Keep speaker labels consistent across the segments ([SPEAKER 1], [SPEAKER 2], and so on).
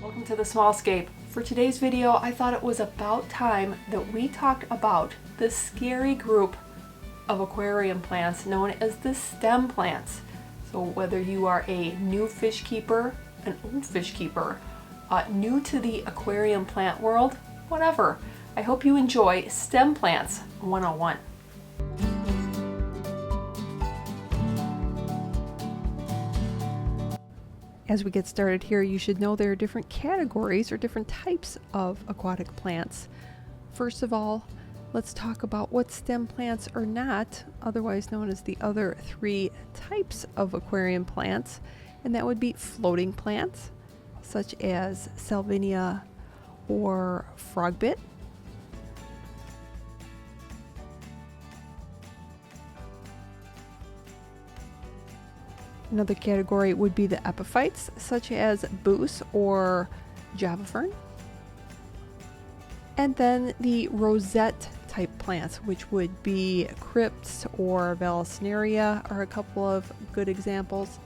[SPEAKER 1] Welcome to the Small Scape. For today's video, I thought it was about time that we talked about the scary group of aquarium plants known as the stem plants. So whether you are a new fish keeper, an old fish keeper, new to the aquarium plant world, whatever, I hope you enjoy Stem Plants 101. As we get started here, you should know there are different categories or different types of aquatic plants. First of all, let's talk about what stem plants are not, otherwise known as the other three types of aquarium plants, and that would be floating plants, such as salvinia or frogbit. Another category would be the epiphytes, such as Boos or Java fern. And then the rosette type plants, which would be crypts or Watersteria, are a couple of good examples.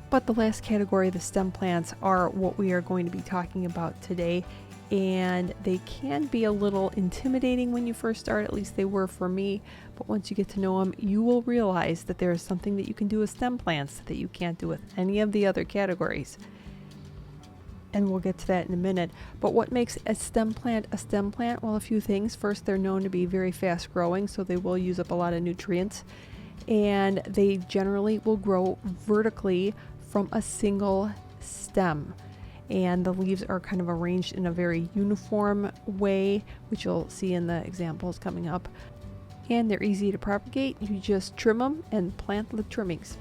[SPEAKER 1] But the last category, the stem plants, are what we are going to be talking about today. And they can be a little intimidating when you first start, at least they were for me. But once you get to know them, you will realize that there is something that you can do with stem plants that you can't do with any of the other categories. And we'll get to that in a minute. But what makes a stem plant a stem plant? Well, a few things. First, they're known to be very fast growing, so they will use up a lot of nutrients. And they generally will grow vertically from a single stem. And the leaves are kind of arranged in a very uniform way, which you'll see in the examples coming up. And they're easy to propagate. You just trim them and plant the trimmings.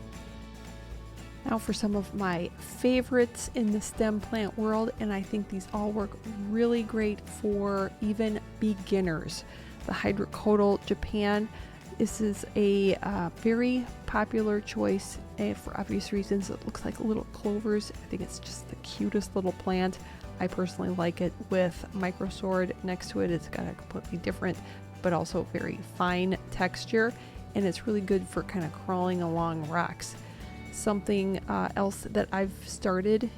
[SPEAKER 1] Now for some of my favorites in the stem plant world, and I think these all work really great for even beginners. The Hydracodal Japan. This is a very popular choice for obvious reasons. It looks like little clovers. I think it's just the cutest little plant. I personally like it with microsword next to it. It's got a completely different but also very fine texture, and it's really good for kind of crawling along rocks. Something else that I've started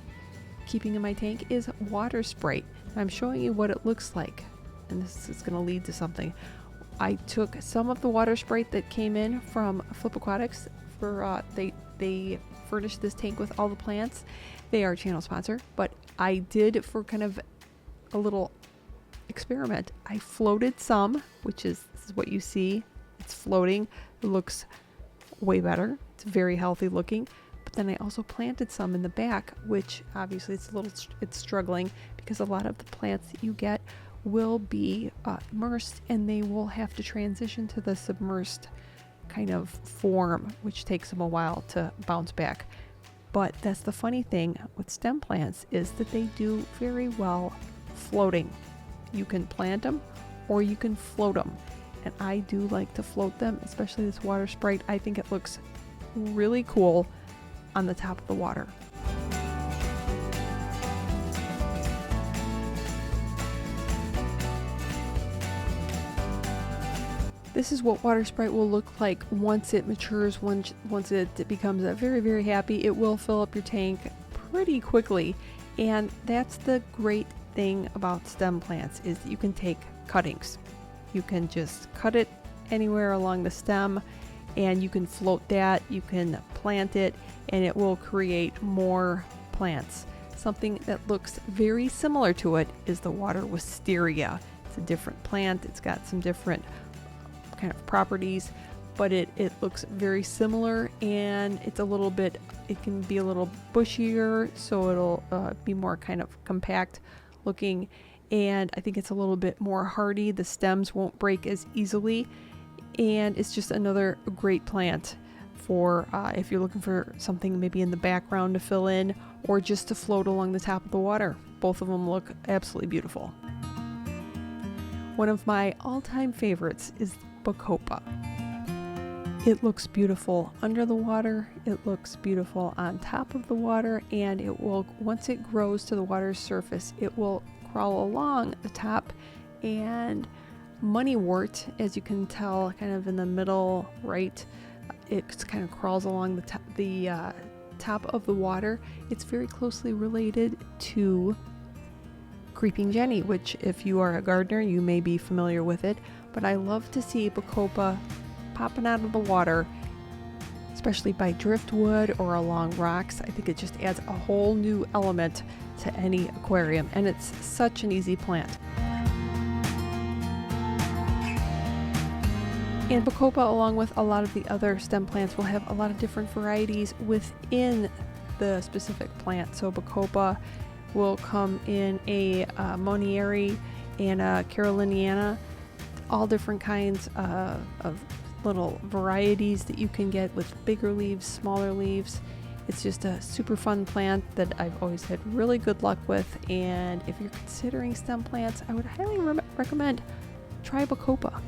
[SPEAKER 1] keeping in my tank is water Sprite. I'm showing you what it looks like, and this is going to lead to something. I took some of the water Sprite that came in from Flip Aquatics for they furnished this tank with all the plants. They are a channel sponsor, but I did, for kind of a little experiment, I floated some, which is this is what you see. It's floating. It looks way better. It's very healthy looking. But then I also planted some in the back, which obviously it's struggling because a lot of the plants that you get will be immersed, and they will have to transition to the submersed kind of form, which takes them a while to bounce back. But that's the funny thing with stem plants, is that they do very well floating. You can plant them or you can float them, and I do like to float them, especially this water Sprite. I think it looks really cool on the top of the water. This is what water Sprite will look like once it matures, once it becomes very, very happy. It will fill up your tank pretty quickly. And that's the great thing about stem plants, is that you can take cuttings. You can just cut it anywhere along the stem, and you can float that, you can plant it, and it will create more plants. Something that looks very similar to it is the Watersteria. It's a different plant. It's got some different kind of properties, but it looks very similar, and it can be a little bushier, so it'll be more kind of compact looking, and I think it's a little bit more hardy. The stems won't break as easily, and it's just another great plant for if you're looking for something maybe in the background to fill in, or just to float along the top of the water. Both of them look absolutely beautiful. One of my all-time favorites is Bopa. It looks beautiful under the water, it looks beautiful on top of the water, and it will, once it grows to the water's surface, it will crawl along the top. And moneywort, as you can tell kind of in the middle right, it kind of crawls along the top of the water, it's very closely related to creeping Jenny, which if you are a gardener, you may be familiar with it, but I love to see Bacopa popping out of the water, especially by driftwood or along rocks. I think it just adds a whole new element to any aquarium, and it's such an easy plant. And Bacopa, along with a lot of the other stem plants, will have a lot of different varieties within the specific plant. So Bacopa will come in a Monieri and a Caroliniana, all different kinds of little varieties that you can get with bigger leaves, smaller leaves. It's just a super fun plant that I've always had really good luck with, and if you're considering stem plants, I would highly recommend try Bacopa.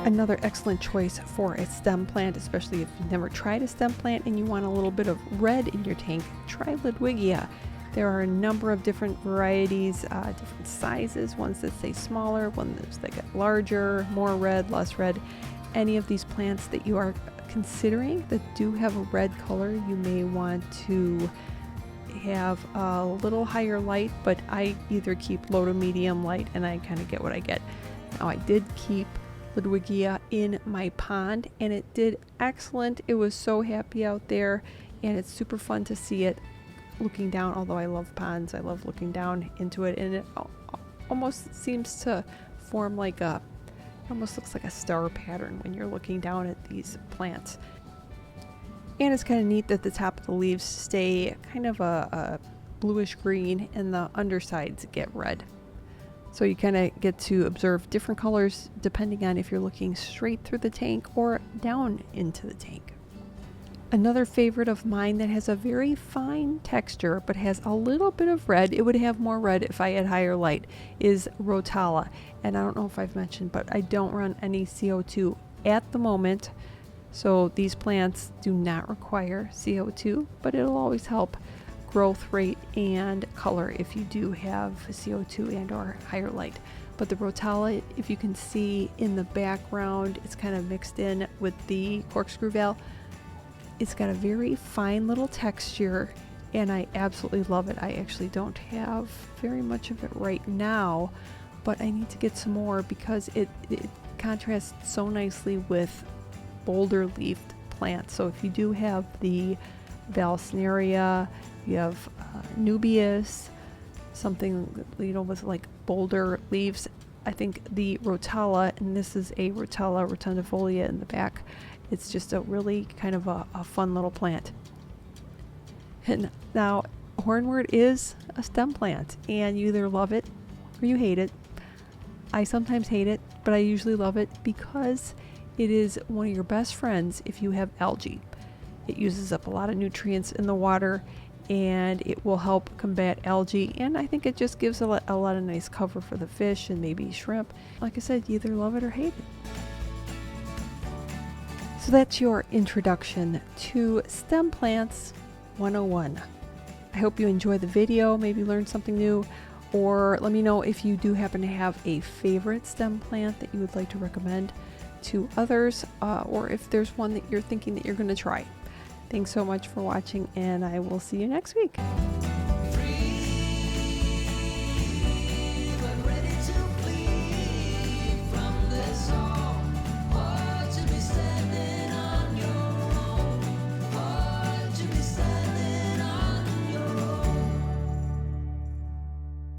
[SPEAKER 1] Another excellent choice for a stem plant, especially if you've never tried a stem plant and you want a little bit of red in your tank, try Ligia. There are a number of different varieties, different sizes, ones that stay smaller, ones that get larger, more red, less red. Any of these plants that you are considering that do have a red color, you may want to have a little higher light, but I either keep low to medium light and I kind of get what I get. Now I did keep Ligia in my pond and it did excellent. It was so happy out there, and it's super fun to see it looking down. Although I love ponds, I love looking down into it, and it almost seems to form like it almost looks like a star pattern when you're looking down at these plants. And it's kind of neat that the top of the leaves stay kind of a bluish green and the undersides get red. So you kind of get to observe different colors depending on if you're looking straight through the tank or down into the tank. Another favorite of mine that has a very fine texture but has a little bit of red, it would have more red if I had higher light, is Rotella. And I don't know if I've mentioned, but I don't run any CO2 at the moment. So these plants do not require CO2, but it'll always help growth rate and color if you do have CO2 and or higher light. But the Rotella, if you can see in the background, it's kind of mixed in with the corkscrew valve. It's got a very fine little texture and I absolutely love it. I actually don't have very much of it right now, but I need to get some more because it contrasts so nicely with boulder leafed plants. So if you do have the Watersteria, you have Nubius, something with like boulder leaves, I think the Rotella, and this is a Rotella rotundifolia in the back, it's just a really kind of a fun little plant. And now Hornwood is a stem plant and you either love it or you hate it. I sometimes hate it, but I usually love it because it is one of your best friends if you have algae. It uses up a lot of nutrients in the water and it will help combat algae, and I think it just gives a lot of nice cover for the fish and maybe shrimp. Like I said, you either love it or hate it. So that's your introduction to Stem Plants 101. I hope you enjoyed the video, maybe learned something new, or let me know if you do happen to have a favorite stem plant that you would like to recommend to others, or if there's one that you're thinking that you're going to try. Thanks so much for watching, and I will see you next week.